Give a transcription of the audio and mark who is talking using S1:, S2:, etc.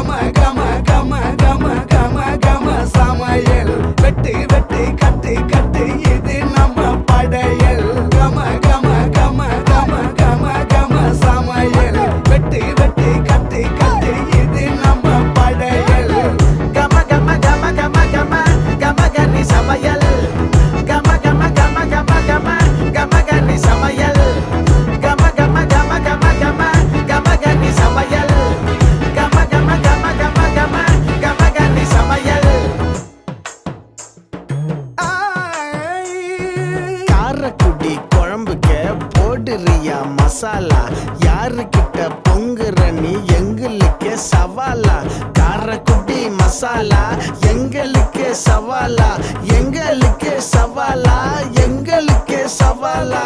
S1: கம கம கம கம கம கம சமையல் வெட்டு வெட்டு கட்டு கட்டு இது நம்ம படையல் கம கம கம கம கம கம சமையல் வெட்டு வெட்டு கட்டு கட்டு இது நம்ம படையல்
S2: கம கம கம கம கம கம கனி சமையல் கம கம கம கம கம கம கனி சமையல் கம கம கம கம கம கம கனி சமையல் கம கம கம கம கம கம கனி சமையல் காரக்குடி குழம்புக்கு போடுறியா மசாலா யாருக்கிட்ட பொங்குற நீ எங்களுக்கு சவாலா காரக்குடி மசாலா எங்களுக்கு சவாலா எங்களுக்கு சவாலா எங்களுக்கு சவாலா